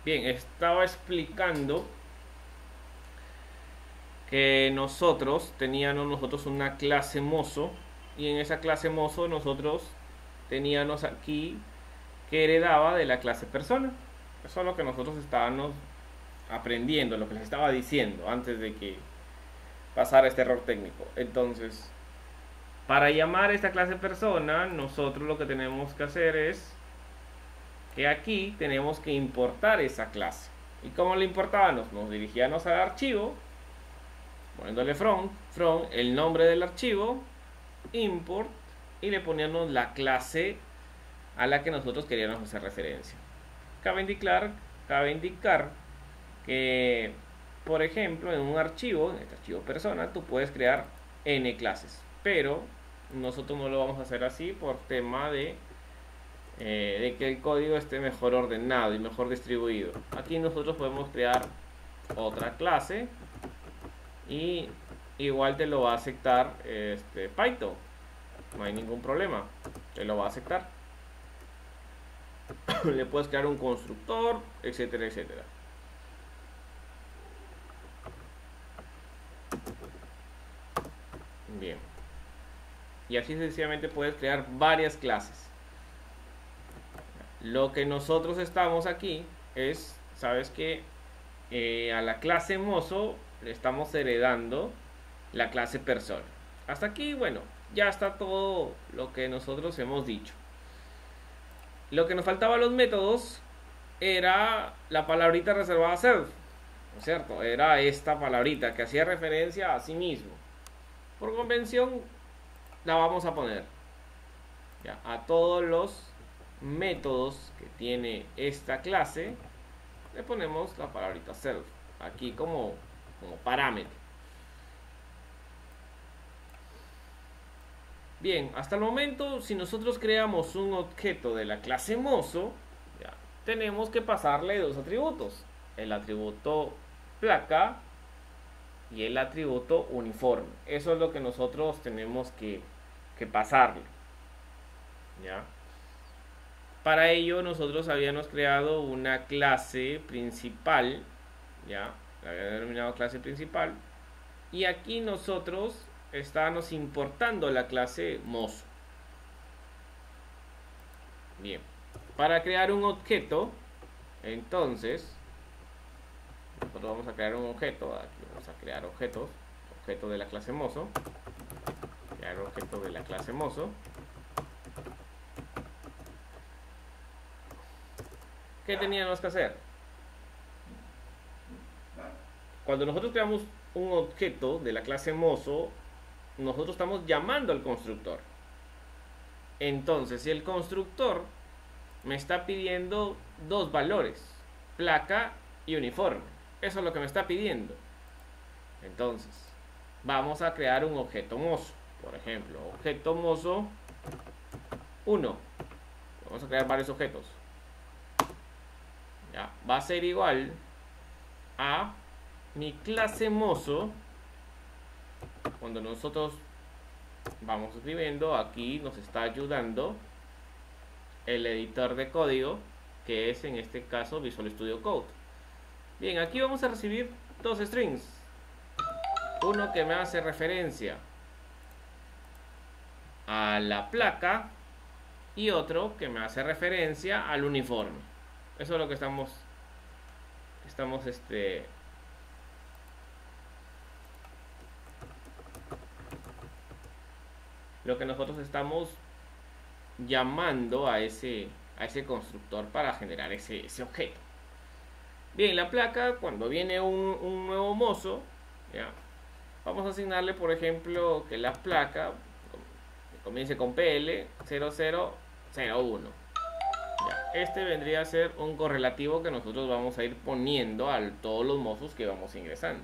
Bien, estaba explicando que nosotros una clase mozo, y en esa clase mozo nosotros teníamos aquí que heredaba de la clase persona. Eso es lo que nosotros estábamos aprendiendo, lo que les estaba diciendo antes de que pasara este error técnico. Entonces, para llamar a esta clase persona, nosotros lo que tenemos que hacer es que aquí tenemos que importar esa clase. ¿Y cómo la importábamos? Nos dirigíamos al archivo, poniéndole from el nombre del archivo, import, y le poníamos la clase a la que nosotros queríamos hacer referencia. Cabe indicar que, por ejemplo, en un archivo, en este archivo persona, tú puedes crear n clases, pero nosotros no lo vamos a hacer así por tema de que el código esté mejor ordenado y mejor distribuido. Aquí nosotros podemos crear otra clase y igual te lo va a aceptar Python, no hay ningún problema, te lo va a aceptar. Le puedes crear un constructor, etcétera, etcétera. Bien, y así sencillamente puedes crear varias clases. Lo que nosotros estamos aquí es, sabes que a la clase mozo le estamos heredando la clase persona. Hasta aquí, bueno, ya está todo lo que nosotros hemos dicho. Lo que nos faltaba a los métodos era la palabrita reservada a self, ¿no es cierto? Era esta palabrita que hacía referencia a sí mismo. Por convención la vamos a poner ya, a todos los métodos que tiene esta clase le ponemos la palabrita self aquí como parámetro. Bien, hasta el momento, si nosotros creamos un objeto de la clase mozo, ya, tenemos que pasarle dos atributos: el atributo placa y el atributo uniforme. Eso es lo que nosotros tenemos que pasarle, ¿ya? Para ello nosotros habíamos creado una clase principal, ya, la había denominado clase principal, y aquí nosotros estábamos importando la clase mozo. Bien, para crear un objeto, entonces nosotros vamos a crear un objeto. Aquí vamos a crear objeto de la clase mozo, crear objeto de la clase mozo. ¿Qué teníamos que hacer? Cuando nosotros creamos un objeto de la clase mozo, nosotros estamos llamando al constructor. Entonces, si el constructor me está pidiendo dos valores, placa y uniforme, eso es lo que me está pidiendo. Entonces, vamos a crear un objeto mozo. Por ejemplo, objeto mozo 1. Vamos a crear varios objetos. Ya, va a ser igual a mi clase mozo. Cuando nosotros vamos escribiendo, aquí nos está ayudando el editor de código, que es en este caso Visual Studio Code. Bien, aquí vamos a recibir dos strings. Uno que me hace referencia a la placa y otro que me hace referencia al uniforme. Eso es lo que estamos lo que nosotros estamos llamando a ese constructor para generar ese objeto. Bien, la placa, cuando viene un nuevo mozo, ¿ya? Vamos a asignarle, por ejemplo, que la placa comience con PL 0001. Ya, este vendría a ser un correlativo que nosotros vamos a ir poniendo a todos los mozos que vamos ingresando.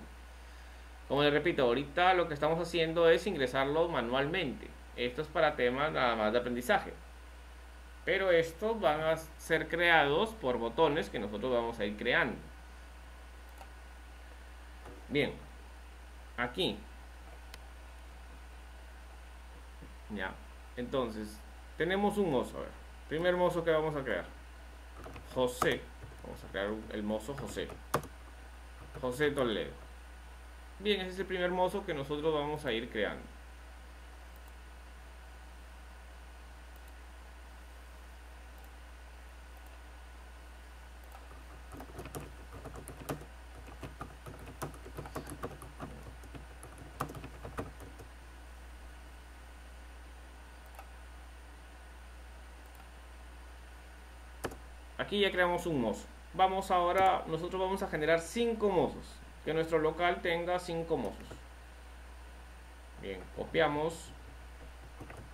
Como les repito, ahorita lo que estamos haciendo es ingresarlos manualmente. Esto es para temas nada más de aprendizaje. Pero estos van a ser creados por botones que nosotros vamos a ir creando. Bien, aquí. Ya, entonces, tenemos un mozo. A ver, primer mozo que vamos a crear. José, Vamos a crear el mozo José. José Toledo. Bien, ese es el primer mozo que nosotros vamos a ir creando. Aquí ya creamos un mozo. Nosotros vamos a generar 5 mozos. Que nuestro local tenga 5 mozos. Bien, copiamos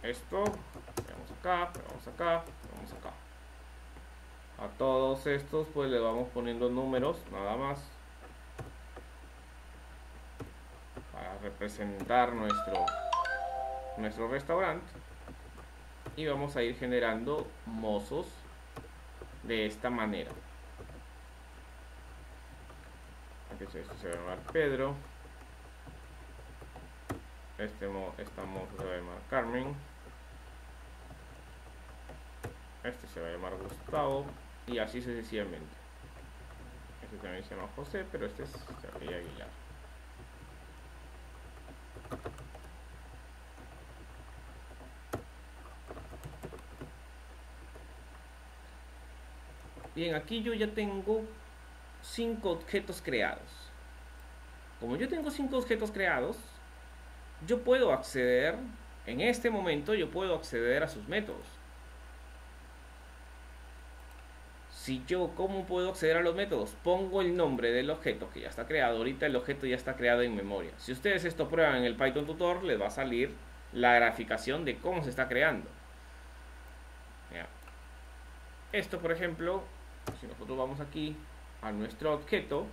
esto, pegamos acá, pegamos acá, pegamos acá. A todos estos pues le vamos poniendo números, nada más, para representar nuestro restaurante. Y vamos a ir generando mozos de esta manera. Aquí esto se va a llamar Pedro. Esta mozo se va a llamar Carmen. Este se va a llamar Gustavo. Y así sucesivamente. Este también se llama José, pero este se llama Aguilar. Bien, aquí yo ya tengo 5 objetos creados. Como yo tengo 5 objetos creados, yo puedo acceder, en este momento yo puedo acceder a sus métodos. ¿Cómo puedo acceder a los métodos? Pongo el nombre del objeto que ya está creado. Ahorita el objeto ya está creado en memoria. Si ustedes esto prueban en el Python Tutor, les va a salir la graficación de cómo se está creando. Ya. Esto, por ejemplo, si nosotros vamos aquí a nuestro objeto,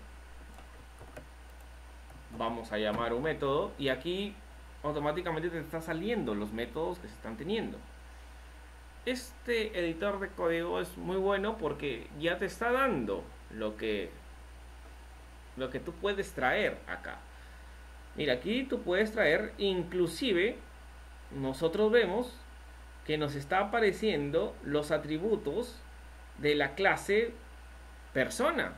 vamos a llamar un método y aquí automáticamente te está saliendo los métodos que se están teniendo. Este editor de código es muy bueno porque ya te está dando lo que tú puedes traer acá. Mira, aquí tú puedes traer, inclusive nosotros vemos que nos está apareciendo los atributos de la clase persona,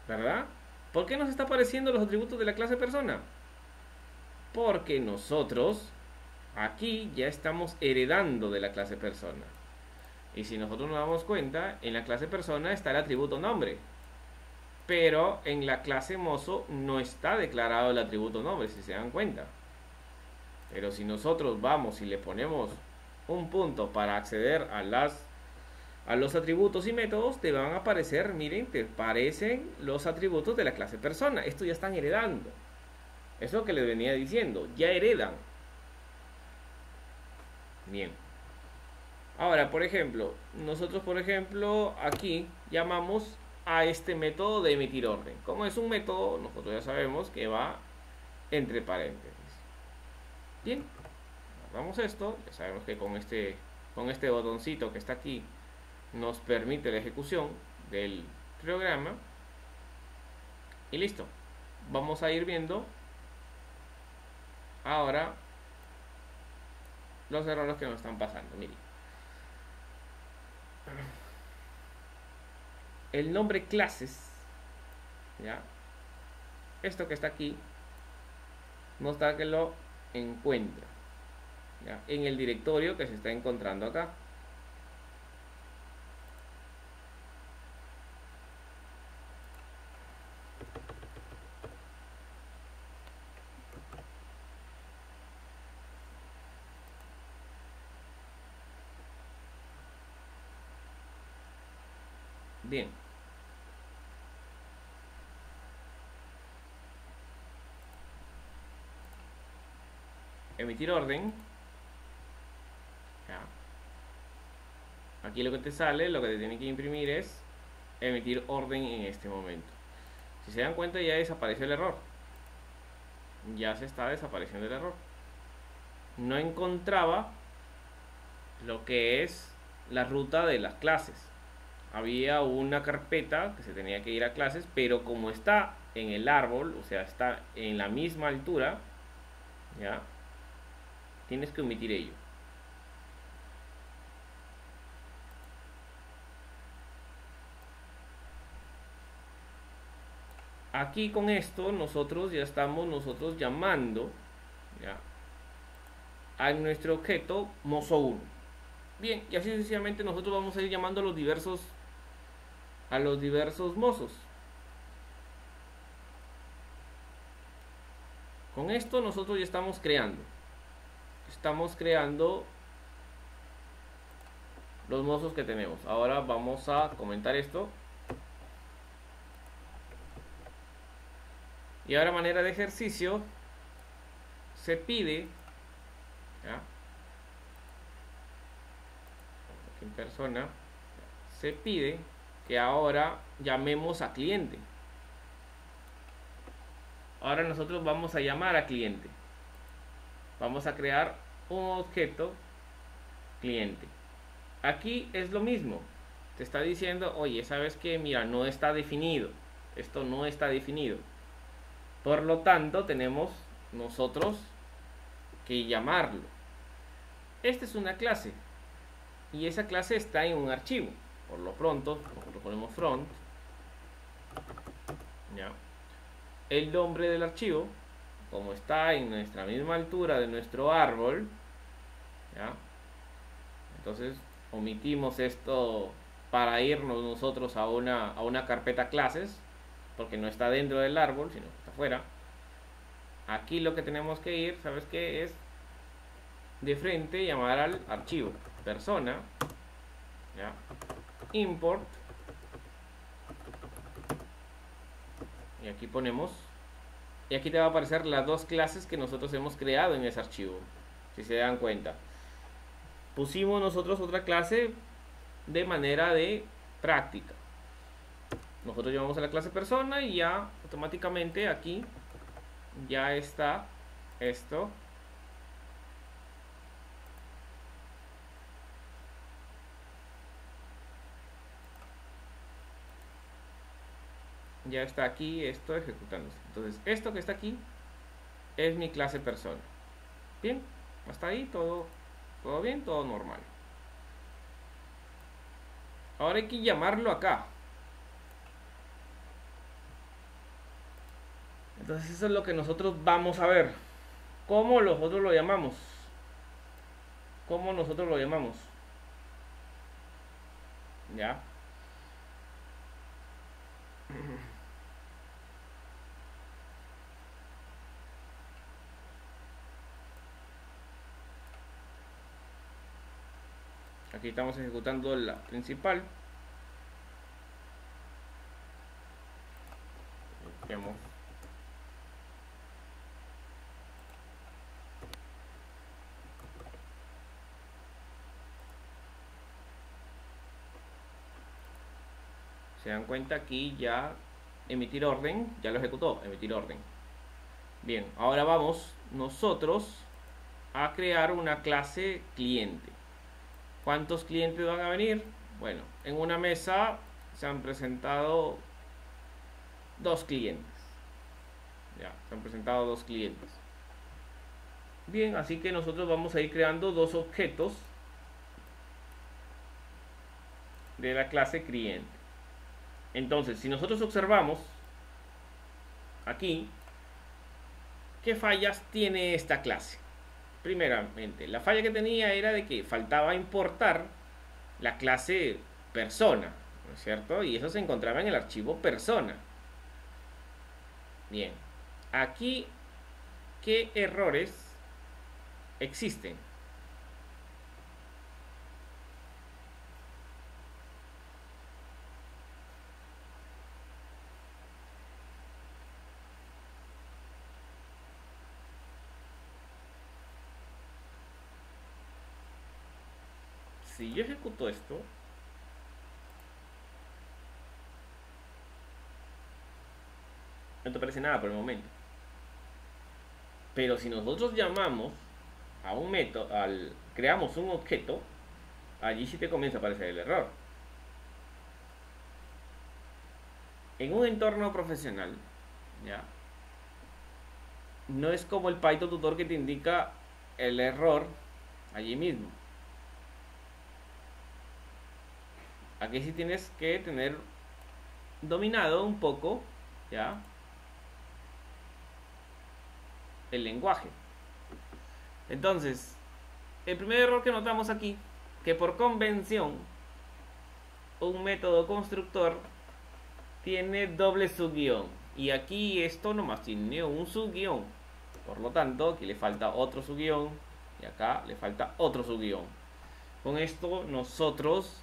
¿verdad? ¿Por qué nos está apareciendo los atributos de la clase persona? Porque nosotros aquí ya estamos heredando de la clase persona. Y si nosotros nos damos cuenta, en la clase persona está el atributo nombre. Pero en la clase mozo no está declarado el atributo nombre, si se dan cuenta. Pero si nosotros vamos y le ponemos un punto para acceder a los atributos y métodos, te van a aparecer, miren, te aparecen los atributos de la clase persona. Esto ya están heredando. Eso que les venía diciendo, ya heredan. Bien. Ahora, por ejemplo, nosotros, aquí llamamos a este método de emitir orden. Como es un método, nosotros ya sabemos que va entre paréntesis. Bien. Vamos esto. Ya sabemos que con este botoncito que está aquí nos permite la ejecución del programa. Y listo. Vamos a ir viendo ahora los errores que nos están pasando. Miren, el nombre clases, ¿ya? Esto que está aquí nos da que lo encuentra, ¿ya? En el directorio que se está encontrando acá. Bien. Emitir orden. Ya. Aquí lo que te sale, lo que te tiene que imprimir es emitir orden en este momento. Si se dan cuenta, ya desapareció el error. Ya se está desapareciendo el error. No encontraba lo que es la ruta de las clases. Había una carpeta que se tenía que ir a clases, pero como está en el árbol, o sea, está en la misma altura, ya tienes que omitir ello. Aquí con esto nosotros ya estamos llamando, ¿ya?, a nuestro objeto mozo1. Bien, y así sucesivamente nosotros vamos a ir llamando a los diversos mozos. Con esto nosotros ya estamos creando los mozos que tenemos. Ahora vamos a comentar esto. Y ahora, manera de ejercicio, se pide, ¿ya?, aquí en persona, se pide que ahora llamemos a cliente. Ahora nosotros vamos a llamar a cliente. Vamos a crear un objeto cliente. Aquí es lo mismo. Te está diciendo, oye, ¿sabes qué? Mira, no está definido. Esto no está definido. Por lo tanto, tenemos nosotros que llamarlo. Esta es una clase. Y esa clase está en un archivo. Por lo pronto, nosotros ponemos front. ¿Ya? El nombre del archivo, como está en nuestra misma altura de nuestro árbol, ¿ya?, entonces omitimos esto para irnos nosotros a una carpeta clases, porque no está dentro del árbol, sino que está afuera. Aquí lo que tenemos que ir, ¿sabes qué? Es de frente llamar al archivo persona, ¿ya?, import, y aquí ponemos, y aquí te va a aparecer las dos clases que nosotros hemos creado en ese archivo, si se dan cuenta. Pusimos nosotros otra clase de manera de práctica. Nosotros llamamos a la clase persona y ya automáticamente aquí ya está esto. Ya está aquí esto ejecutándose. Entonces, esto que está aquí es mi clase persona. Bien, hasta ahí todo bien, todo normal. Ahora hay que llamarlo acá. Entonces eso es lo que nosotros vamos a ver. ¿Cómo nosotros lo llamamos? ¿Cómo nosotros lo llamamos? ¿Ya? Aquí estamos ejecutando la principal. Vemos. Se dan cuenta, aquí ya emitir orden, ya lo ejecutó, emitir orden. Bien, ahora vamos nosotros a crear una clase cliente. ¿Cuántos clientes van a venir? Bueno, en una mesa se han presentado dos clientes. Ya, se han presentado dos clientes. Bien, así que nosotros vamos a ir creando dos objetos de la clase cliente. Entonces, si nosotros observamos aquí, ¿qué fallas tiene esta clase? Primeramente, la falla que tenía era de que faltaba importar la clase persona, ¿no es cierto? Y eso se encontraba en el archivo persona. Bien, aquí, ¿qué errores existen? Si yo ejecuto esto, no te aparece nada por el momento. Pero si nosotros llamamos a un método, creamos un objeto, allí sí te comienza a aparecer el error. En un entorno profesional, ¿ya?, no es como el Python tutor que te indica el error allí mismo. Aquí sí tienes que tener dominado un poco, ¿ya?, el lenguaje. Entonces, el primer error que notamos aquí, que por convención, un método constructor tiene doble subguión. Y aquí esto nomás tiene un subguión. Por lo tanto, aquí le falta otro subguión. Y acá le falta otro subguión. Con esto nosotros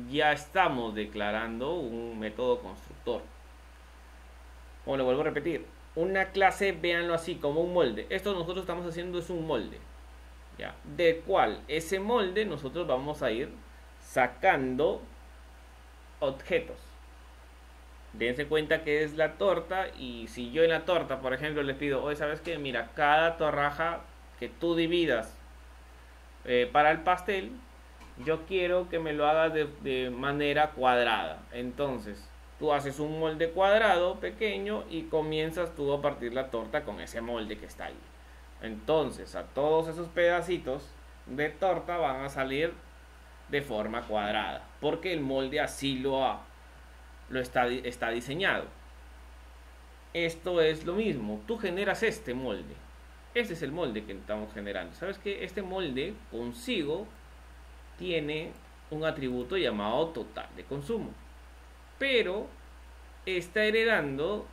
ya estamos declarando un método constructor. Como le vuelvo a repetir, una clase, véanlo así, como un molde. Esto nosotros estamos haciendo es un molde, ¿ya? Del cual ese molde nosotros vamos a ir sacando objetos. Dense cuenta que es la torta, y si yo en la torta, por ejemplo, les pido, oye, ¿sabes qué? Mira, cada torraja que tú dividas para el pastel, yo quiero que me lo hagas de manera cuadrada. Entonces, tú haces un molde cuadrado pequeño y comienzas tú a partir la torta con ese molde que está ahí. Entonces, a todos esos pedacitos de torta van a salir de forma cuadrada, porque el molde así lo está diseñado. Esto es lo mismo, tú generas este molde. Este es el molde que estamos generando. ¿Sabes qué? Este molde consigo tiene un atributo llamado total de consumo, pero está heredando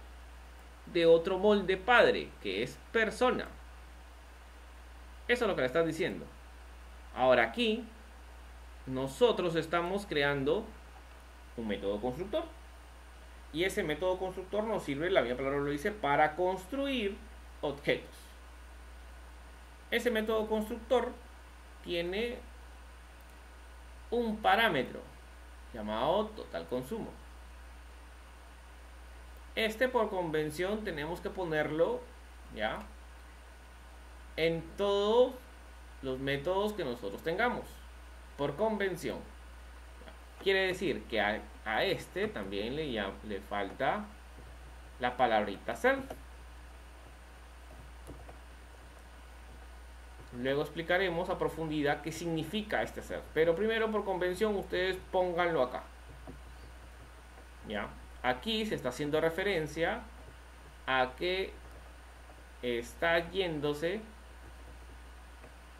de otro molde padre, que es persona. Eso es lo que le estás diciendo. Ahora aquí nosotros estamos creando un método constructor, y ese método constructor nos sirve, la misma palabra lo dice, para construir objetos. Ese método constructor tiene un parámetro llamado total consumo. Este, por convención, tenemos que ponerlo ya en todos los métodos que nosotros tengamos, por convención. Quiere decir que a este también le falta la palabrita self. Luego explicaremos a profundidad qué significa este self, pero primero, por convención, ustedes pónganlo acá. ¿Ya? Aquí se está haciendo referencia a que está yéndose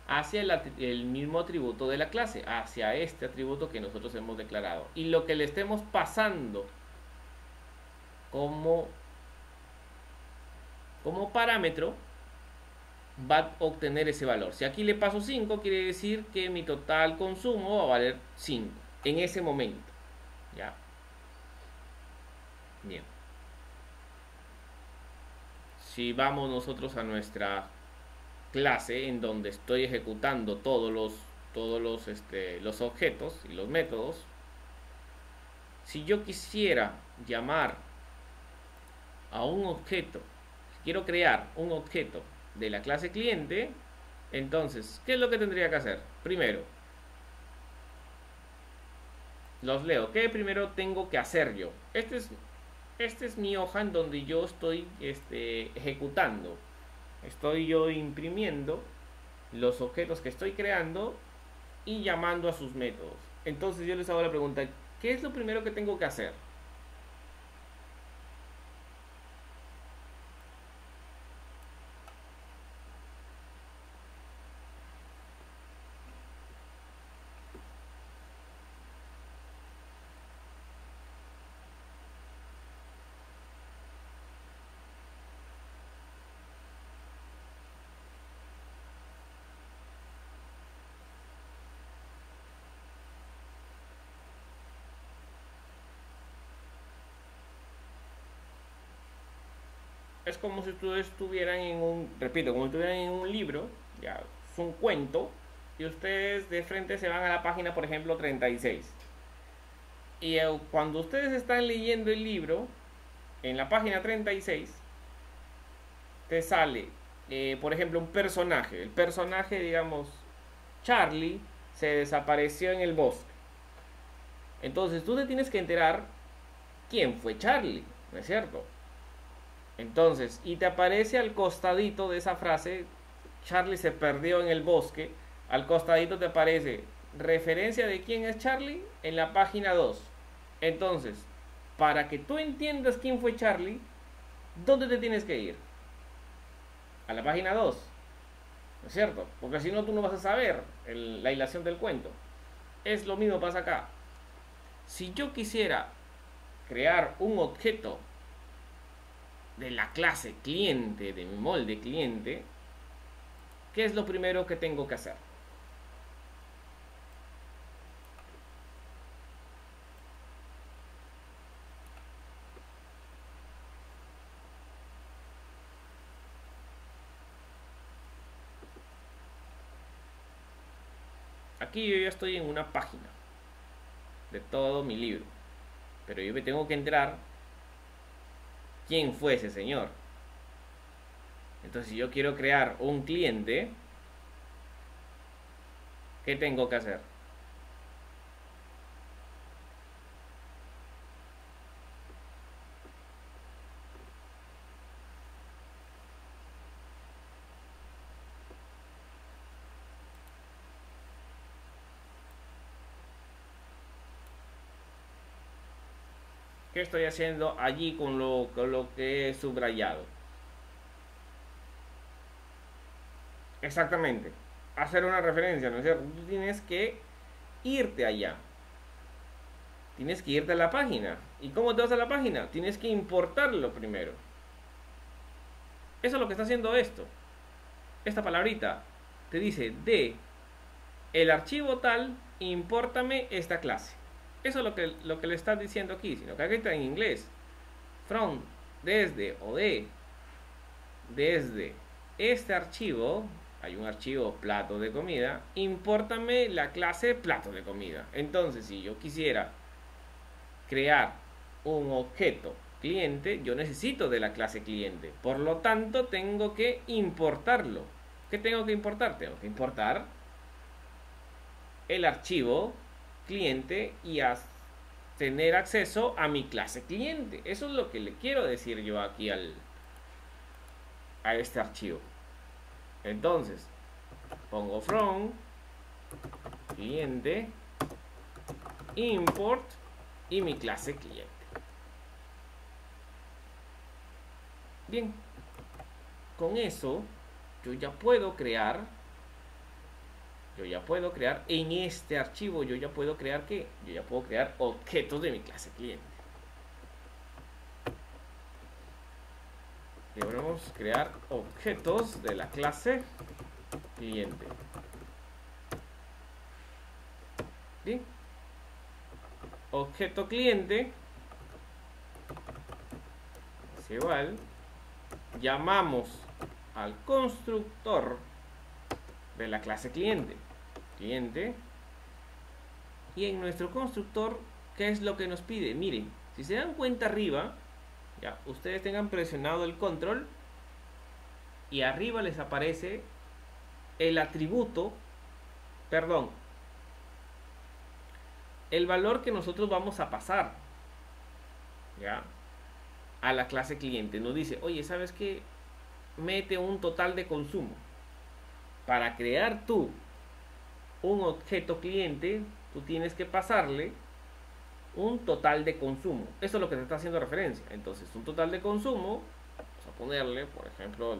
hacia el mismo atributo de la clase, hacia este atributo que nosotros hemos declarado. Y lo que le estemos pasando como parámetro va a obtener ese valor. Si aquí le paso 5, quiere decir que mi total consumo va a valer 5 en ese momento. ¿Ya? Bien. Si vamos nosotros a nuestra clase, en donde estoy ejecutando todos los objetos y los métodos, si yo quisiera llamar a un objeto, quiero crear un objeto de la clase cliente, entonces, ¿qué es lo que tendría que hacer? Primero, los leo. ¿Qué primero tengo que hacer yo? Esta es mi hoja en donde yo estoy ejecutando. Estoy yo imprimiendo los objetos que estoy creando y llamando a sus métodos. Entonces yo les hago la pregunta, ¿qué es lo primero que tengo que hacer? Es como si ustedes estuvieran en un, repito, como si estuvieran en un libro, ya, es un cuento, y ustedes de frente se van a la página, por ejemplo, 36. Y cuando ustedes están leyendo el libro, en la página 36, te sale, por ejemplo, un personaje. El personaje, digamos, Charlie, se desapareció en el bosque. Entonces tú te tienes que enterar quién fue Charlie, ¿no es cierto? Entonces, y te aparece al costadito de esa frase, Charlie se perdió en el bosque, al costadito te aparece referencia de quién es Charlie en la página 2. Entonces, para que tú entiendas quién fue Charlie, ¿dónde te tienes que ir? a la página 2, ¿no es cierto? Porque si no, tú no vas a saber la hilación del cuento. Es lo mismo pasa acá. Si yo quisiera crear un objeto de la clase cliente, de mi molde cliente, ¿qué es lo primero que tengo que hacer? Aquí yo ya estoy en una página de todo mi libro, pero yo me tengo que enterar quién fue ese señor. Entonces, si yo quiero crear un cliente, ¿qué tengo que hacer? ¿Qué estoy haciendo allí con lo que he subrayado? Exactamente. Hacer una referencia, ¿no es cierto? Tú tienes que irte allá. Tienes que irte a la página. ¿Y cómo te vas a la página? Tienes que importarlo primero. Eso es lo que está haciendo esto. Esta palabrita te dice de el archivo tal, impórtame esta clase. Eso es lo que le estás diciendo aquí, sino que aquí está en inglés. From, desde o desde este archivo, hay un archivo plato de comida, impórtame la clase plato de comida. Entonces, si yo quisiera crear un objeto cliente, yo necesito de la clase cliente. Por lo tanto, tengo que importarlo. ¿Qué tengo que importar? Tengo que importar el archivo cliente y tener acceso a mi clase cliente. Eso es lo que le quiero decir yo aquí a este archivo. Entonces, pongo from cliente import y mi clase cliente. Bien, con eso yo ya puedo crear en este archivo, yo ya puedo crear ¿qué? Yo ya puedo crear objetos de mi clase cliente. Debemos crear objetos de la clase cliente. Bien. Objeto cliente es igual. Llamamos al constructor de la clase cliente. Y en nuestro constructor, ¿qué es lo que nos pide? Miren, si se dan cuenta arriba, ya, ustedes tengan presionado el control y arriba les aparece el atributo, perdón, el valor que nosotros vamos a pasar, ya, a la clase cliente. Nos dice, oye, ¿sabes qué? Mete un total de consumo. Para crear tú un objeto cliente, tú tienes que pasarle un total de consumo. Eso es lo que te está haciendo referencia. Entonces, un total de consumo, vamos a ponerle, por ejemplo,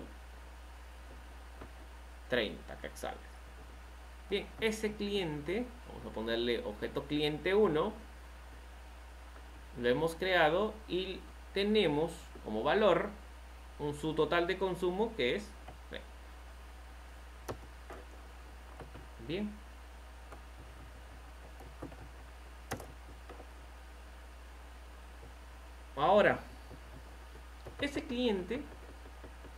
30 quetzales. Bien, ese cliente, vamos a ponerle objeto cliente 1, lo hemos creado y tenemos como valor su total de consumo que es 30. Bien. Ahora, ese cliente,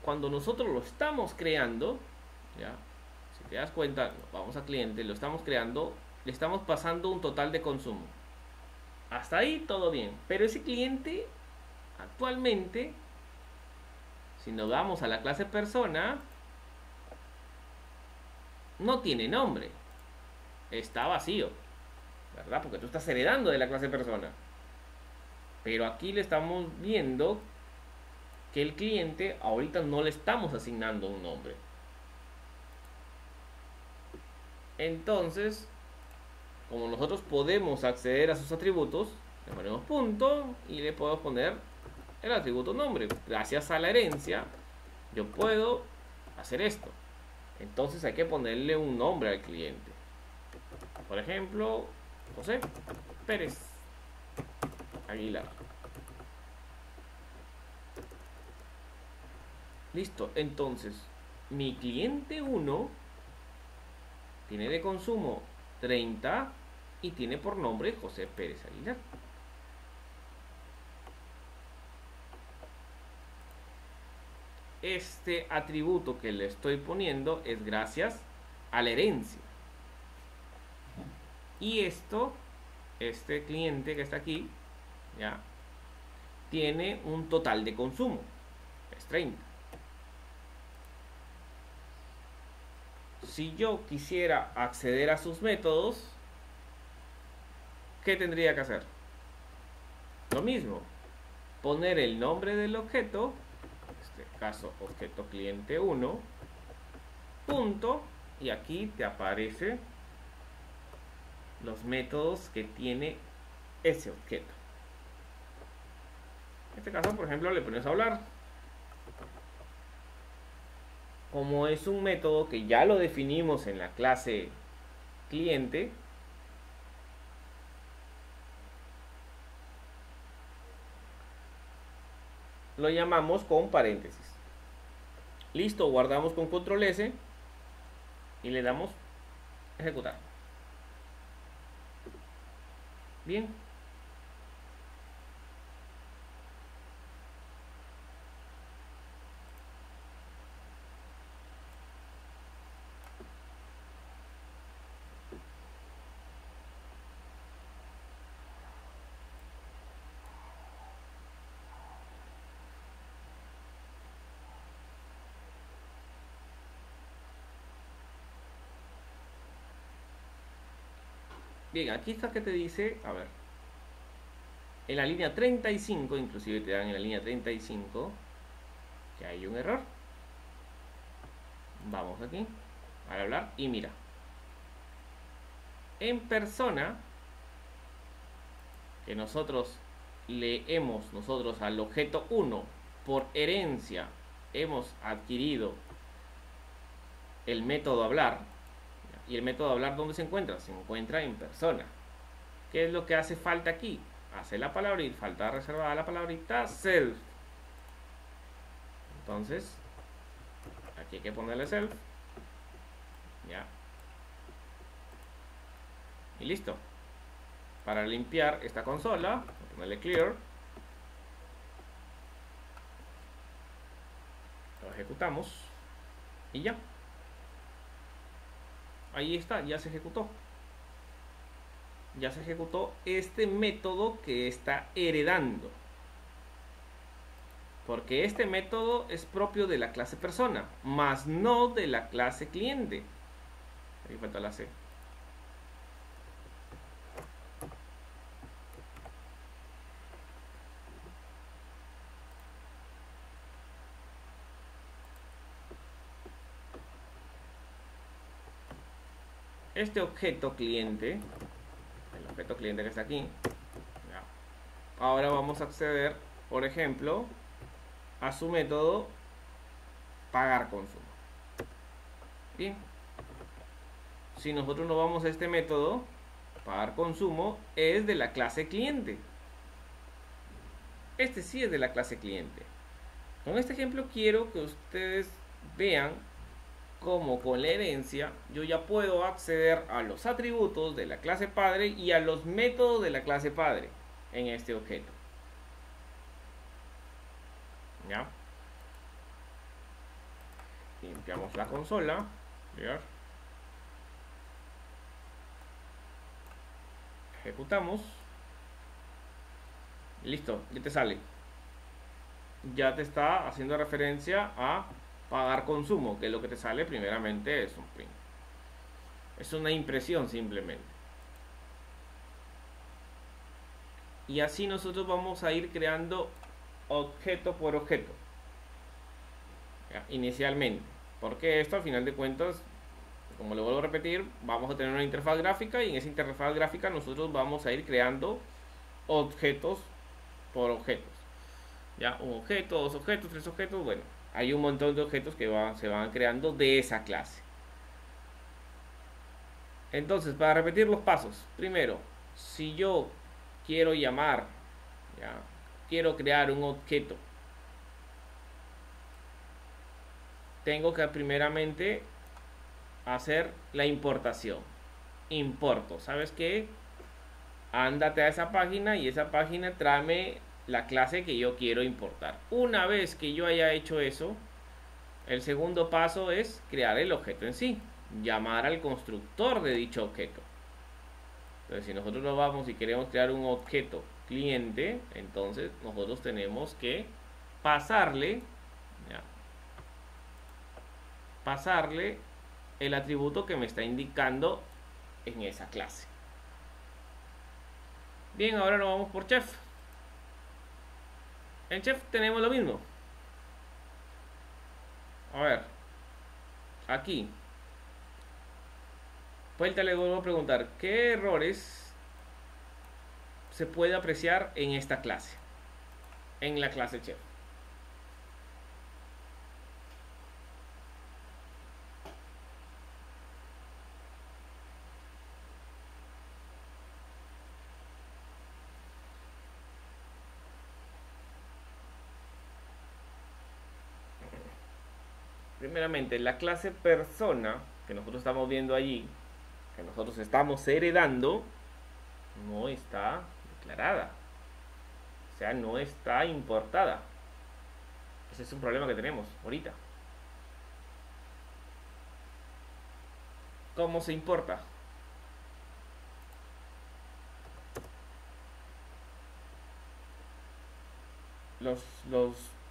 cuando nosotros lo estamos creando, ya, si te das cuenta, vamos a cliente, lo estamos creando, le estamos pasando un total de consumo. Hasta ahí todo bien, pero ese cliente actualmente, si nos vamos a la clase persona, no tiene nombre, está vacío, ¿verdad? Porque tú estás heredando de la clase persona. Pero aquí le estamos viendo que el cliente ahorita no le estamos asignando un nombre. Entonces, como nosotros podemos acceder a sus atributos, le ponemos punto y le podemos poner el atributo nombre. Gracias a la herencia, yo puedo hacer esto. Entonces hay que ponerle un nombre al cliente. Por ejemplo, José Pérez Aguilar. Listo, entonces mi cliente 1 tiene de consumo 30 y tiene por nombre José Pérez Aguilar. Este atributo que le estoy poniendo es gracias a la herencia. Y este cliente que está aquí, ya, tiene un total de consumo, es 30. Si yo quisiera acceder a sus métodos, ¿qué tendría que hacer? Lo mismo, poner el nombre del objeto, en este caso objeto cliente 1, punto, y aquí te aparece los métodos que tiene ese objeto. En este caso, por ejemplo, le pones a hablar. Como es un método que ya lo definimos en la clase cliente, lo llamamos con paréntesis. Listo, guardamos con control S y le damos ejecutar. Bien. Bien, aquí está que te dice, a ver, en la línea 35, inclusive te dan en la línea 35 que hay un error. Vamos aquí, al hablar, y mira, en persona, que nosotros leemos al objeto 1 por herencia, hemos adquirido el método hablar. ¿Y el método hablar dónde se encuentra? Se encuentra en persona. ¿Qué es lo que hace falta aquí? Hace la palabrita, falta reservada la palabrita self. Entonces, aquí hay que ponerle self. Ya. Y listo. Para limpiar esta consola, ponerle clear. Lo ejecutamos. Y ya. Ahí está, ya se ejecutó. Ya se ejecutó este método que está heredando. Porque este método es propio de la clase persona, más no de la clase cliente. Ahí falta la C. Este objeto cliente, el objeto cliente que está aquí, ya. Ahora vamos a acceder, por ejemplo, a su método pagar consumo. Bien, si nosotros nos vamos a este método pagar consumo, es de la clase cliente. Este sí es de la clase cliente. Con este ejemplo quiero que ustedes vean cómo con la herencia yo ya puedo acceder a los atributos de la clase padre y a los métodos de la clase padre en este objeto. ¿Ya? Limpiamos la consola. ¿Ya? Ejecutamos. Listo, ya te sale. Ya te está haciendo referencia a pagar consumo, que es lo que te sale primeramente es un print. Es una impresión simplemente. Y así nosotros vamos a ir creando objeto por objeto. ¿Ya? Inicialmente. Porque esto al final de cuentas, como le vuelvo a repetir, vamos a tener una interfaz gráfica y en esa interfaz gráfica nosotros vamos a ir creando objetos por objetos. Ya, un objeto, dos objetos, tres objetos, bueno. hay un montón de objetos que se van creando de esa clase. Entonces, para repetir los pasos, primero, si yo quiero llamar, ya, quiero crear un objeto, tengo que primeramente hacer la importación. Importo, ¿sabes qué? Ándate a esa página y esa página tráeme la clase que yo quiero importar. Una vez que yo haya hecho eso, el segundo paso es crear el objeto en sí, llamar al constructor de dicho objeto. Entonces, si nosotros nos vamos y queremos crear un objeto cliente, entonces nosotros tenemos que pasarle, ya, pasarle el atributo que me está indicando en esa clase. Bien, ahora nos vamos por chef. En chef tenemos lo mismo. A ver, aquí. Vuelta, le vuelvo a preguntar, ¿qué errores se puede apreciar en esta clase? En la clase chef. Primeramente, la clase persona que nosotros estamos viendo allí, que nosotros estamos heredando, no está declarada. O sea, no está importada. Ese es un problema que tenemos ahorita. ¿Cómo se importa? Los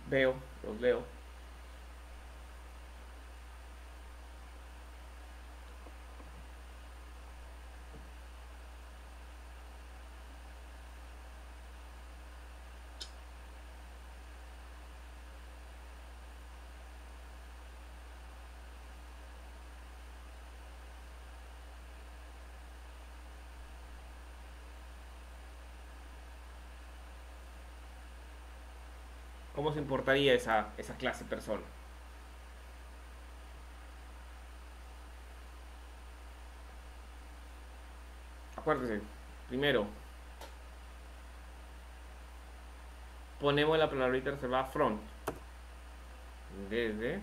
veo, los leo. ¿Cómo se importaría esa clase persona? Acuérdense, primero, ponemos la palabrita reservada front. Desde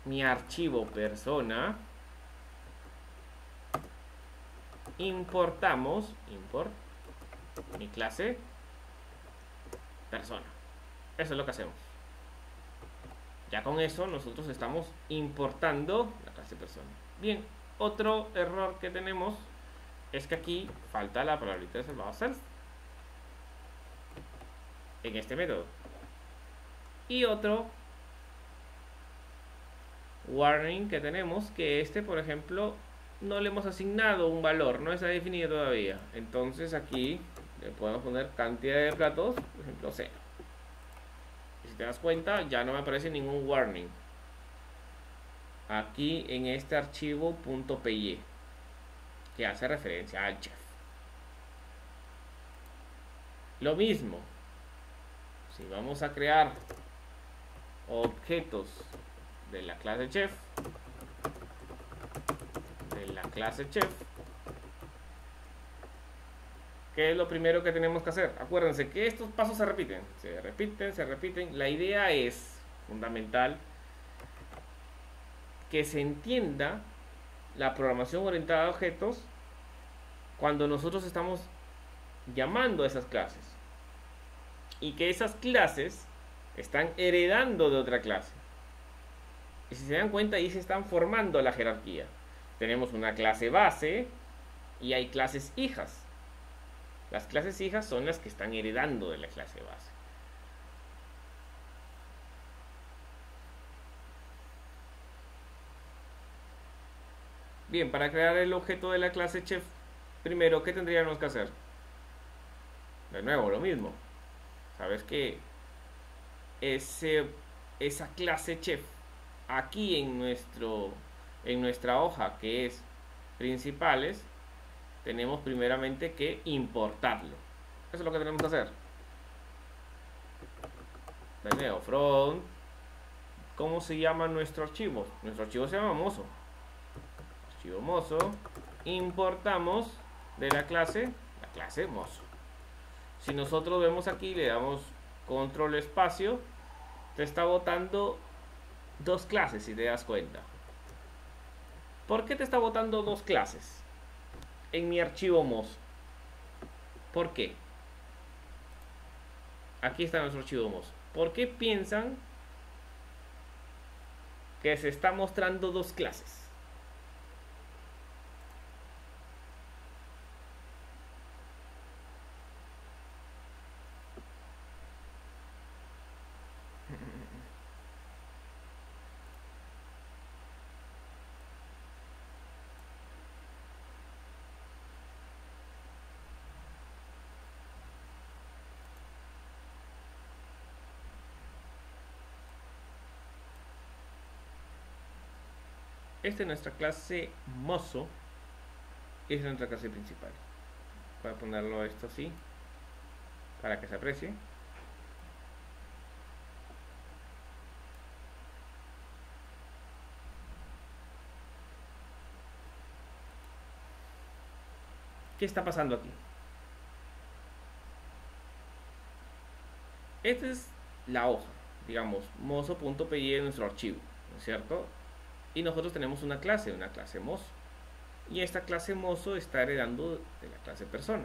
mi archivo persona, importamos, import, mi clase persona. Eso es lo que hacemos. Ya con eso nosotros estamos importando la clase persona. Bien, otro error que tenemos es que aquí falta la palabrita reservada self en este método. Y otro warning que tenemos, que este, por ejemplo, no le hemos asignado un valor, no está definido todavía. Entonces aquí le podemos poner cantidad de platos, por ejemplo 0. Y si te das cuenta, ya no me aparece ningún warning aquí en este archivo .py que hace referencia al chef. Lo mismo, si vamos a crear objetos de la clase chef, ¿qué es lo primero que tenemos que hacer? Acuérdense que estos pasos se repiten, se repiten. La idea es fundamental que se entienda la programación orientada a objetos cuando nosotros estamos llamando a esas clases y que esas clases están heredando de otra clase. Y si se dan cuenta, ahí se están formando la jerarquía. Tenemos una clase base y hay clases hijas. Las clases hijas son las que están heredando de la clase base. Bien, para crear el objeto de la clase chef, primero, ¿qué tendríamos que hacer? De nuevo, lo mismo. Sabes que esa clase chef aquí en nuestra hoja que es principales, tenemos primeramente que importarlo. Eso es lo que tenemos que hacer. De nuevo, front, ¿Cómo se llama nuestro archivo? Nuestro archivo se llama mozo. Archivo mozo. Importamos de la clase mozo. Si nosotros vemos aquí, le damos control espacio, te está botando dos clases, si te das cuenta. ¿Por qué te está botando dos clases en mi archivo mozo? ¿Por qué? Aquí está nuestro archivo mozo. ¿Por qué piensan que se está mostrando dos clases? Esta es nuestra clase mozo. Esta es nuestra clase principal. Voy a ponerlo esto así para que se aprecie. ¿Qué está pasando aquí? Esta es la hoja, digamos, mozo.py de nuestro archivo, ¿no es cierto? Y nosotros tenemos una clase mozo. Y esta clase mozo está heredando de la clase persona.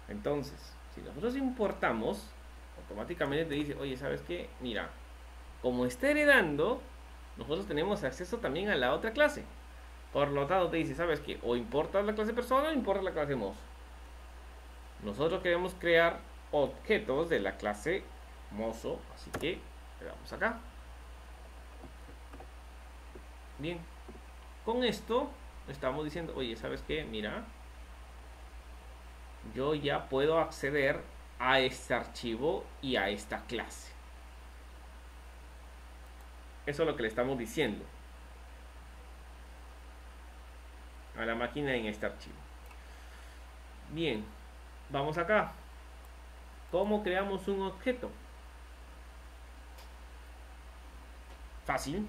Entonces, si nosotros importamos, automáticamente te dice, oye, ¿sabes qué? Mira, como está heredando, nosotros tenemos acceso también a la otra clase. Por lo tanto, te dice, ¿sabes qué? O importas la clase persona o importas la clase mozo. Nosotros queremos crear objetos de la clase mozo, así que le damos acá. Bien, con esto estamos diciendo, oye, ¿sabes qué? Mira, yo ya puedo acceder a este archivo y a esta clase. Eso es lo que le estamos diciendo a la máquina en este archivo. Bien, vamos acá. ¿Cómo creamos un objeto? Fácil.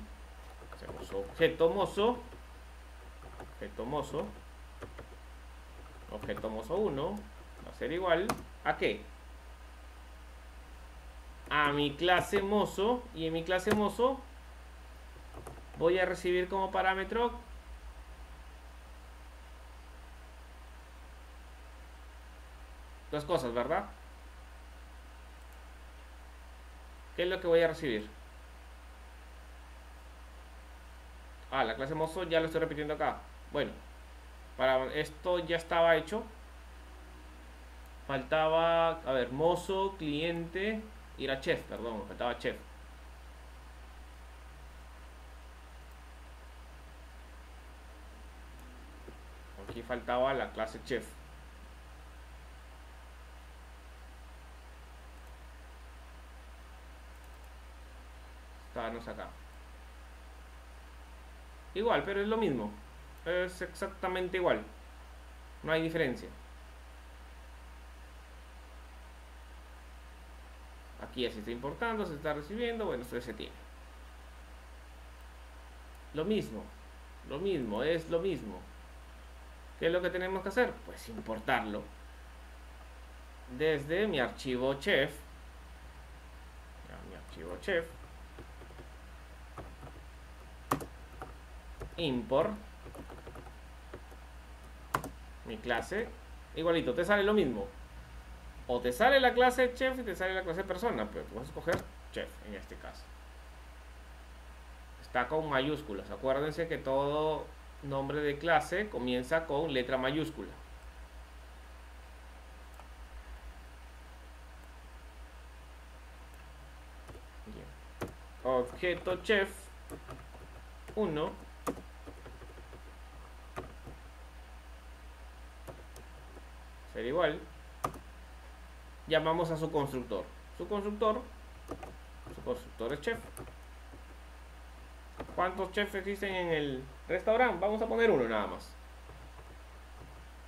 Hacemos objeto mozo, objeto mozo 1 va a ser igual a ¿qué? A mi clase mozo, y en mi clase mozo voy a recibir como parámetro dos cosas, ¿verdad? ¿Qué es lo que voy a recibir? La clase mozo ya lo estoy repitiendo acá. Bueno, para esto ya estaba hecho. Faltaba, a ver, mozo, cliente, y era chef, perdón, faltaba chef. Aquí faltaba la clase chef. Estábamos acá. Igual, pero es lo mismo. Es exactamente igual. No hay diferencia. Aquí ya se está importando, se está recibiendo. Bueno, esto se tiene. Lo mismo. Es lo mismo. ¿Qué es lo que tenemos que hacer? Pues importarlo. Desde mi archivo chef. Mi archivo chef. Import mi clase, igualito, te sale lo mismo, o te sale la clase chef y te sale la clase persona, pero tú vas a escoger chef en este caso. Está con mayúsculas, acuérdense que todo nombre de clase comienza con letra mayúscula. Bien. Objeto chef 1 ser igual, llamamos a su constructor. Su constructor es chef. ¿Cuántos chefs existen en el restaurante? Vamos a poner uno nada más.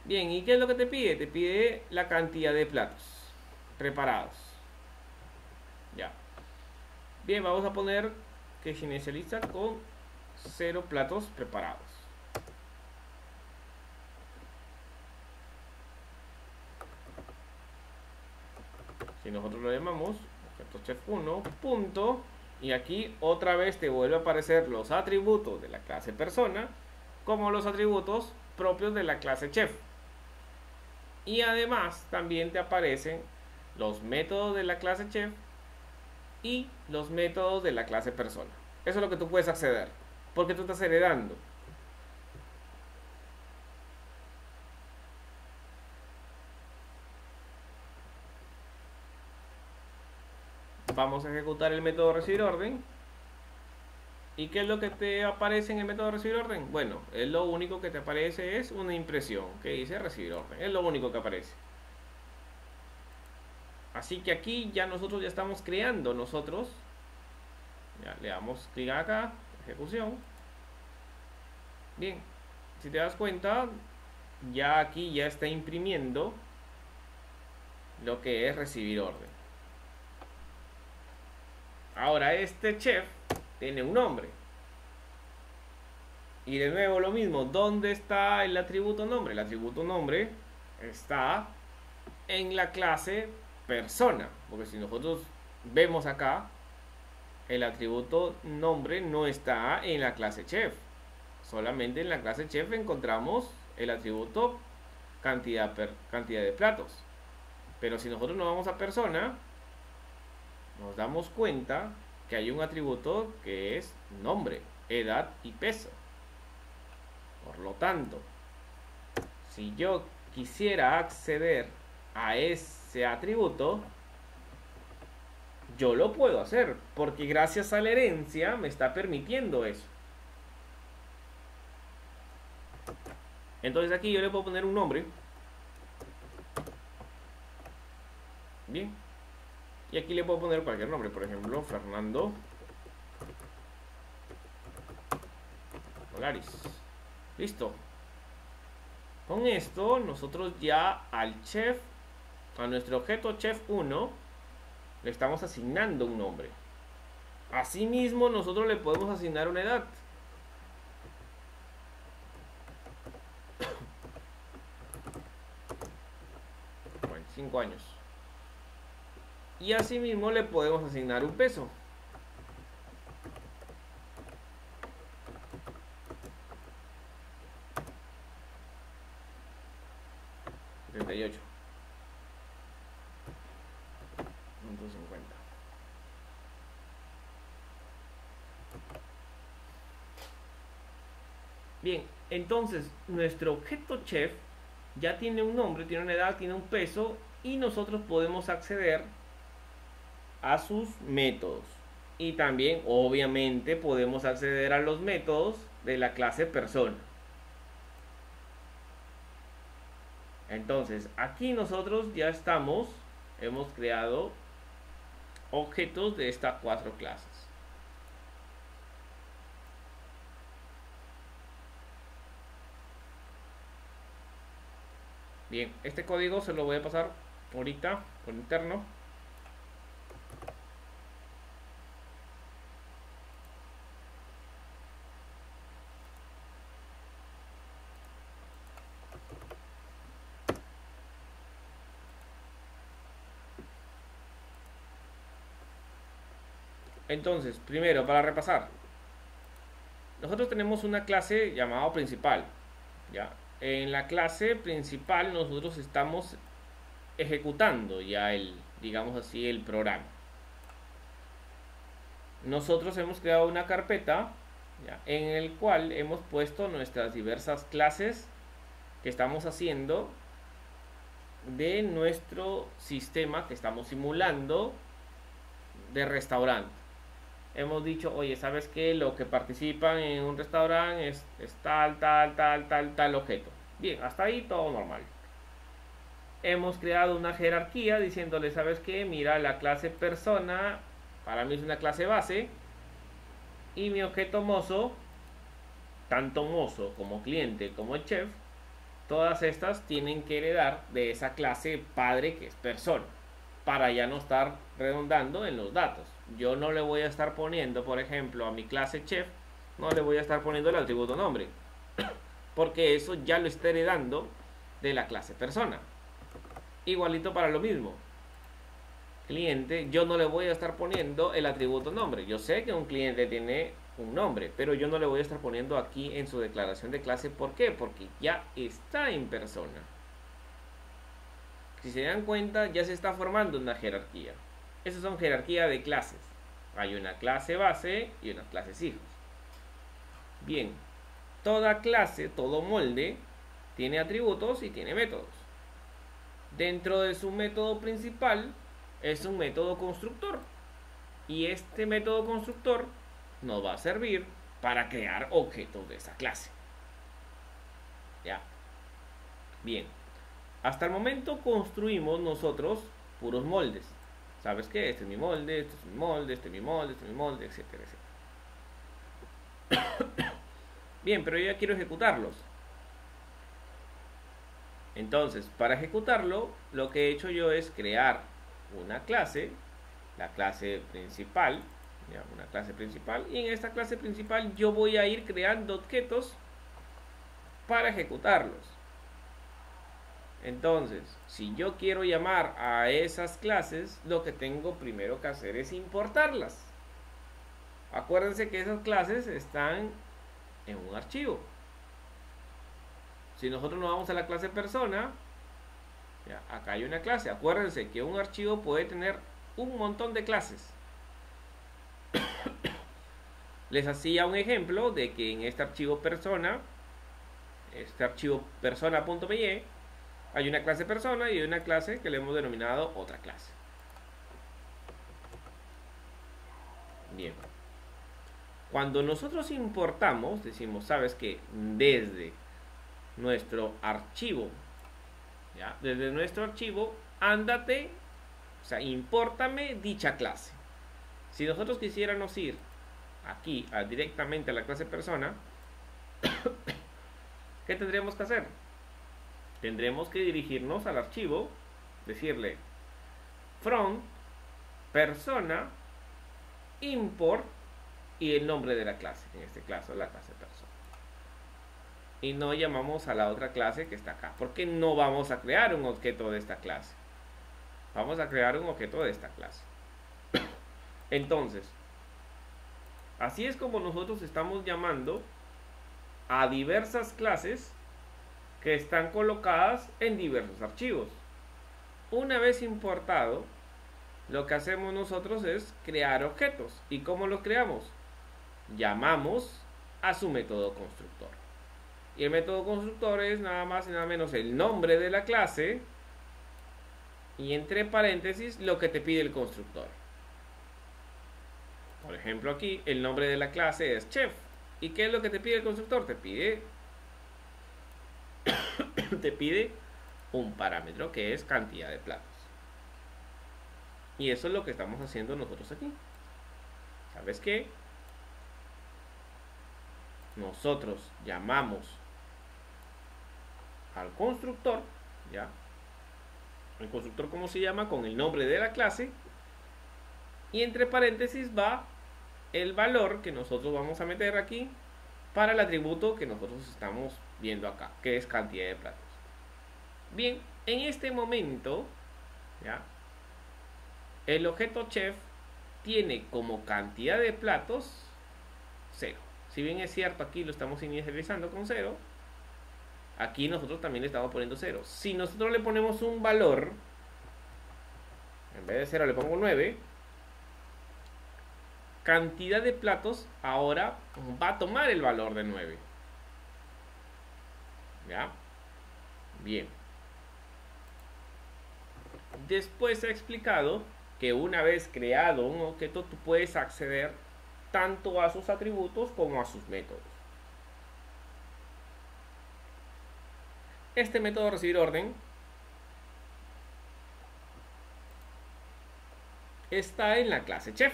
Bien, ¿y qué es lo que te pide? Te pide la cantidad de platos preparados. Ya. Bien, vamos a poner que se inicializa con 0 platos preparados. Si nosotros lo llamamos objeto chef 1 punto, y aquí otra vez te vuelve a aparecer los atributos de la clase persona como los atributos propios de la clase chef. Y además también te aparecen los métodos de la clase chef y los métodos de la clase persona. Eso es lo que tú puedes acceder, porque tú estás heredando. Vamos a ejecutar el método recibir orden. ¿Y qué es lo que te aparece en el método recibir orden? Bueno, es lo único que te aparece es una impresión que dice recibir orden. Es lo único que aparece. Así que aquí ya nosotros ya estamos creando nosotros. Ya le damos clic acá, ejecución. Bien, si te das cuenta, ya aquí ya está imprimiendo lo que es recibir orden. Ahora este chef tiene un nombre. Y de nuevo lo mismo, ¿dónde está el atributo nombre? El atributo nombre está en la clase persona, porque si nosotros vemos acá, el atributo nombre no está en la clase chef. Solamente en la clase chef encontramos el atributo cantidad de platos. Pero si nosotros nos vamos a persona, nos damos cuenta que hay un atributo que es nombre, edad y peso. Por lo tanto, si yo quisiera acceder a ese atributo, yo lo puedo hacer, porque gracias a la herencia me está permitiendo eso. Entonces aquí yo le puedo poner un nombre. Bien. Y aquí le puedo poner cualquier nombre, por ejemplo, Fernando Polaris. Listo. Con esto nosotros ya al chef, a nuestro objeto chef 1, le estamos asignando un nombre. Asimismo nosotros le podemos asignar una edad. Bueno, 5 años. Y asimismo le podemos asignar un peso. 78. 150. Bien, entonces nuestro objeto chef ya tiene un nombre, tiene una edad, tiene un peso, y nosotros podemos acceder a sus métodos. Y también obviamente podemos acceder a los métodos de la clase persona. Entonces aquí nosotros ya hemos creado objetos de estas 4 clases. Bien, este código se lo voy a pasar ahorita por interno. Entonces, primero, para repasar, nosotros tenemos una clase llamada principal, ¿ya? En la clase principal nosotros estamos ejecutando ya digamos así, el programa. Nosotros hemos creado una carpeta, ¿ya?, en el cual hemos puesto nuestras diversas clases que estamos haciendo de nuestro sistema que estamos simulando de restaurante. Hemos dicho, oye, ¿sabes qué? Lo que participan en un restaurante es tal objeto. Bien, hasta ahí todo normal. Hemos creado una jerarquía diciéndole, ¿sabes qué? Mira, la clase persona para mí es una clase base, y mi objeto mozo, tanto mozo como cliente como chef, todas estas tienen que heredar de esa clase padre que es persona. para ya no estar redundando en los datos. Yo no le voy a estar poniendo, por ejemplo, a mi clase chef, no le voy a estar poniendo el atributo nombre, porque eso ya lo está heredando de la clase persona. Igualito para lo mismo. Cliente, yo no le voy a estar poniendo el atributo nombre. Yo sé que un cliente tiene un nombre, pero yo no le voy a estar poniendo aquí en su declaración de clase. ¿Por qué? Porque ya está en persona. Si se dan cuenta, ya se está formando una jerarquía. Esas son jerarquía de clases. Hay una clase base y unas clases hijos. Bien, toda clase, todo molde, tiene atributos y tiene métodos. Dentro de su método principal es un método constructor. Y este método constructor nos va a servir para crear objetos de esa clase. ¿Ya? Bien. Hasta el momento construimos nosotros puros moldes. ¿Sabes qué? Este es mi molde, este es mi molde, este es mi molde, este es mi molde, etcétera, etcétera. Bien, pero yo ya quiero ejecutarlos. Entonces, para ejecutarlo, lo que he hecho yo es crear una clase, la clase principal, ¿ya? Una clase principal, y en esta clase principal yo voy a ir creando objetos para ejecutarlos. Entonces, si yo quiero llamar a esas clases, lo que tengo primero que hacer es importarlas. Acuérdense que esas clases están en un archivo. Si nosotros nos vamos a la clase persona, ya, acá hay una clase. Acuérdense que un archivo puede tener un montón de clases. Les hacía un ejemplo de que en este archivo persona, este archivo persona.py, hay una clase persona y hay una clase que le hemos denominado otra clase. Bien. Cuando nosotros importamos, decimos, ¿sabes qué? Desde nuestro archivo, ¿ya? Desde nuestro archivo, ándate, o sea, impórtame dicha clase. Si nosotros quisiéramos ir aquí directamente a la clase persona, ¿qué tendríamos que hacer? Tendremos que dirigirnos al archivo, decirle from persona import y el nombre de la clase, en este caso la clase persona. Y no llamamos a la otra clase que está acá, porque no vamos a crear un objeto de esta clase. Vamos a crear un objeto de esta clase. Entonces, así es como nosotros estamos llamando a diversas clases que están colocadas en diversos archivos. Una vez importado, lo que hacemos nosotros es crear objetos. ¿Y cómo los creamos? Llamamos a su método constructor. Y el método constructor es nada más y nada menos el nombre de la clase y entre paréntesis lo que te pide el constructor. Por ejemplo, aquí el nombre de la clase es chef. ¿Y qué es lo que te pide el constructor? Te pide un parámetro que es cantidad de platos. Y eso es lo que estamos haciendo nosotros aquí. ¿Sabes qué? Nosotros llamamos al constructor, ¿ya? El constructor, ¿cómo se llama? Con el nombre de la clase. Y entre paréntesis va el valor que nosotros vamos a meter aquí para el atributo que nosotros estamos viendo acá, que es cantidad de platos. Bien, en este momento, ¿ya? El objeto chef tiene como cantidad de platos 0. Si bien es cierto, aquí lo estamos inicializando con 0, aquí nosotros también le estamos poniendo 0. Si nosotros le ponemos un valor, en vez de 0 le pongo 9, cantidad de platos ahora va a tomar el valor de 9. ¿Ya? Bien. Después he explicado que una vez creado un objeto, tú puedes acceder tanto a sus atributos como a sus métodos. Este método recibir orden está en la clase chef.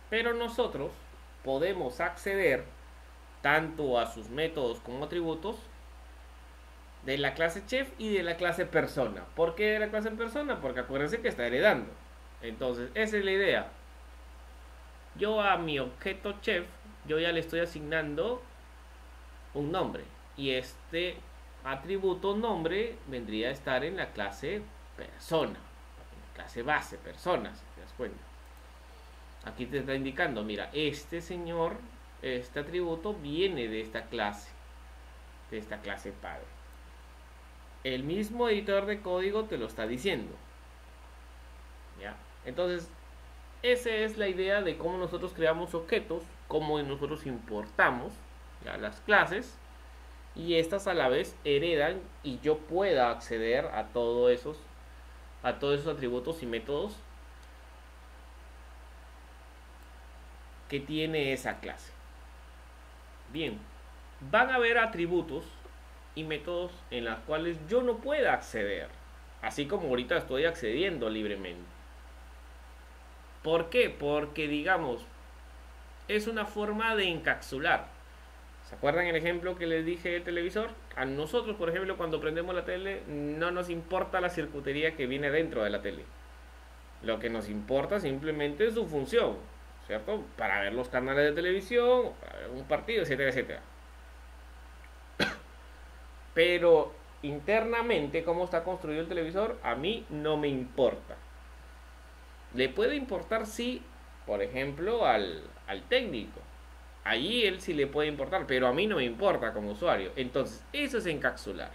Pero nosotros podemos acceder tanto a sus métodos como atributos de la clase chef y de la clase persona. ¿Por qué de la clase persona? Porque acuérdense que está heredando. Entonces, esa es la idea. Yo a mi objeto chef, yo ya le estoy asignando un nombre. Y este atributo nombre vendría a estar en la clase persona. En la clase base, persona, si te das cuenta. Aquí te está indicando, mira, este señor, este atributo viene de esta clase padre. El mismo editor de código te lo está diciendo. ¿Ya? Entonces, esa es la idea de cómo nosotros creamos objetos, cómo nosotros importamos, ¿ya?, las clases, y estas a la vez heredan y yo pueda acceder a todos esos atributos y métodos que tiene esa clase. Bien, van a haber atributos y métodos en los cuales yo no pueda acceder, así como ahorita estoy accediendo libremente. ¿Por qué? Porque, digamos, es una forma de encapsular. ¿Se acuerdan el ejemplo que les dije del televisor? A nosotros, por ejemplo, cuando prendemos la tele, no nos importa la circuitería que viene dentro de la tele. Lo que nos importa simplemente es su función, ¿cierto? Para ver los canales de televisión, para ver un partido, etcétera, etcétera. Pero internamente, cómo está construido el televisor, a mí no me importa. Le puede importar, sí, por ejemplo, al técnico. Allí él sí le puede importar, pero a mí no me importa como usuario. Entonces, eso es encapsular.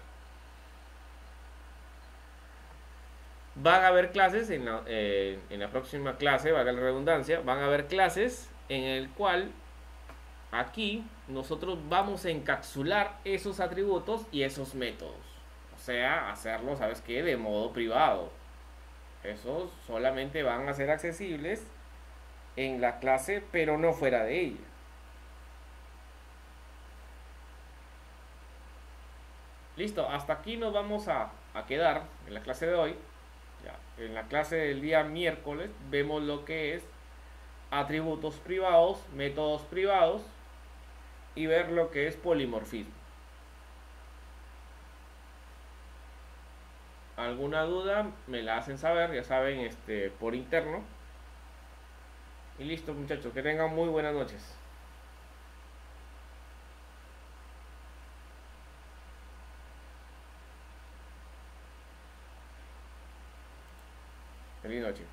Van a haber clases en la próxima clase, valga la redundancia, van a haber clases en el cual aquí nosotros vamos a encapsular esos atributos y esos métodos. O sea, hacerlo, ¿sabes qué?, de modo privado. Esos solamente van a ser accesibles en la clase, pero no fuera de ella. Listo, hasta aquí nos vamos a quedar en la clase de hoy. Ya, en la clase del día miércoles vemos lo que es atributos privados, métodos privados y ver lo que es polimorfismo. ¿Alguna duda? Me la hacen saber, ya saben, por interno. Y listo, muchachos, que tengan muy buenas noches. Feliz noche.